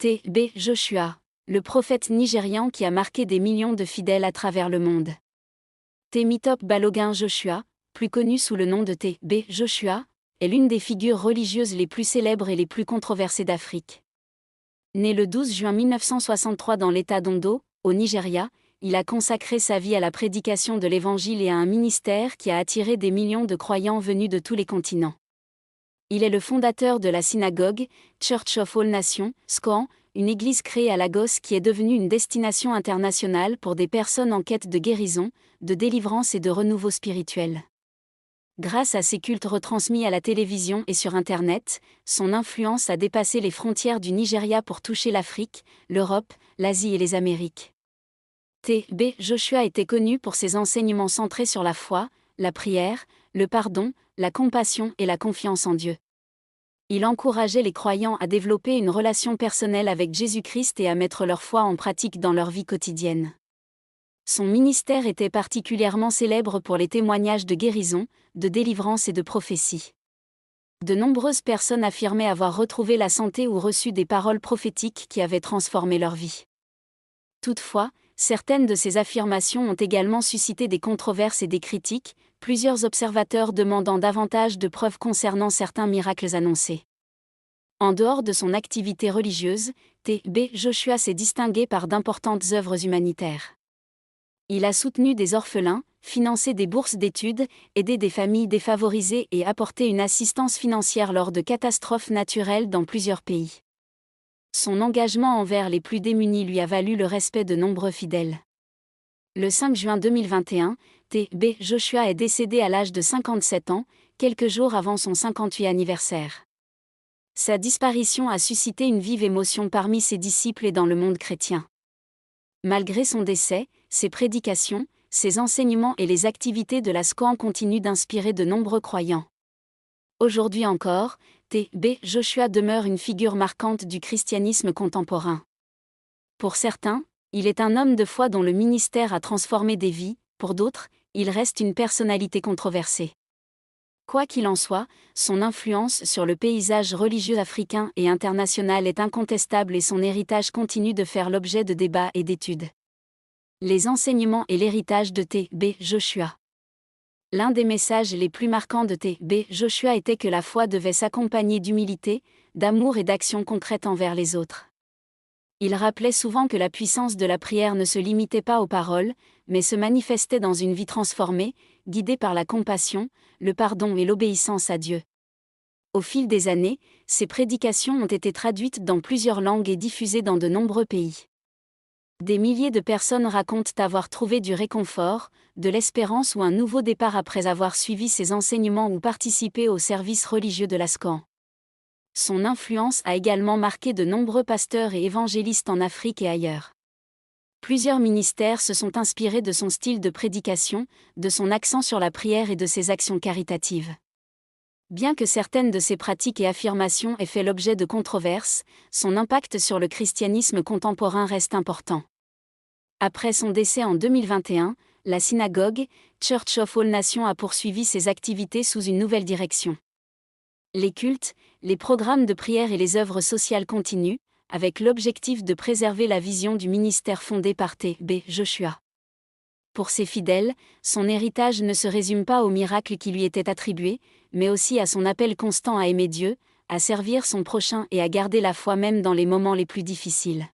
T.B. Joshua, le prophète nigérian qui a marqué des millions de fidèles à travers le monde. Temitope Balogun Joshua, plus connu sous le nom de T.B. Joshua, est l'une des figures religieuses les plus célèbres et les plus controversées d'Afrique. Né le 12 juin 1963 dans l'État d'Ondo, au Nigeria, il a consacré sa vie à la prédication de l'Évangile et à un ministère qui a attiré des millions de croyants venus de tous les continents. Il est le fondateur de la synagogue, Church of All Nations, SCOAN, une église créée à Lagos qui est devenue une destination internationale pour des personnes en quête de guérison, de délivrance et de renouveau spirituel. Grâce à ses cultes retransmis à la télévision et sur Internet, son influence a dépassé les frontières du Nigeria pour toucher l'Afrique, l'Europe, l'Asie et les Amériques. T.B. Joshua était connu pour ses enseignements centrés sur la foi, la prière, le pardon, la compassion et la confiance en Dieu. Il encourageait les croyants à développer une relation personnelle avec Jésus-Christ et à mettre leur foi en pratique dans leur vie quotidienne. Son ministère était particulièrement célèbre pour les témoignages de guérison, de délivrance et de prophétie. De nombreuses personnes affirmaient avoir retrouvé la santé ou reçu des paroles prophétiques qui avaient transformé leur vie. Toutefois, certaines de ces affirmations ont également suscité des controverses et des critiques, plusieurs observateurs demandant davantage de preuves concernant certains miracles annoncés. En dehors de son activité religieuse, T.B. Joshua s'est distingué par d'importantes œuvres humanitaires. Il a soutenu des orphelins, financé des bourses d'études, aidé des familles défavorisées et apporté une assistance financière lors de catastrophes naturelles dans plusieurs pays. Son engagement envers les plus démunis lui a valu le respect de nombreux fidèles. Le 5 juin 2021, T.B. Joshua est décédé à l'âge de 57 ans, quelques jours avant son 58e anniversaire. Sa disparition a suscité une vive émotion parmi ses disciples et dans le monde chrétien. Malgré son décès, ses prédications, ses enseignements et les activités de la SCOAN continuent d'inspirer de nombreux croyants. Aujourd'hui encore, T.B. Joshua demeure une figure marquante du christianisme contemporain. Pour certains, il est un homme de foi dont le ministère a transformé des vies, pour d'autres, il reste une personnalité controversée. Quoi qu'il en soit, son influence sur le paysage religieux africain et international est incontestable et son héritage continue de faire l'objet de débats et d'études. Les enseignements et l'héritage de T.B. Joshua. L'un des messages les plus marquants de T.B. Joshua était que la foi devait s'accompagner d'humilité, d'amour et d'action concrète envers les autres. Il rappelait souvent que la puissance de la prière ne se limitait pas aux paroles, mais se manifestait dans une vie transformée, guidée par la compassion, le pardon et l'obéissance à Dieu. Au fil des années, ses prédications ont été traduites dans plusieurs langues et diffusées dans de nombreux pays. Des milliers de personnes racontent avoir trouvé du réconfort, de l'espérance ou un nouveau départ après avoir suivi ses enseignements ou participé au service religieux de la SCOAN. Son influence a également marqué de nombreux pasteurs et évangélistes en Afrique et ailleurs. Plusieurs ministères se sont inspirés de son style de prédication, de son accent sur la prière et de ses actions caritatives. Bien que certaines de ses pratiques et affirmations aient fait l'objet de controverses, son impact sur le christianisme contemporain reste important. Après son décès en 2021, la synagogue, Church of All Nations a poursuivi ses activités sous une nouvelle direction. Les cultes, les programmes de prière et les œuvres sociales continuent, avec l'objectif de préserver la vision du ministère fondé par T.B. Joshua. Pour ses fidèles, son héritage ne se résume pas aux miracles qui lui étaient attribués, mais aussi à son appel constant à aimer Dieu, à servir son prochain et à garder la foi même dans les moments les plus difficiles.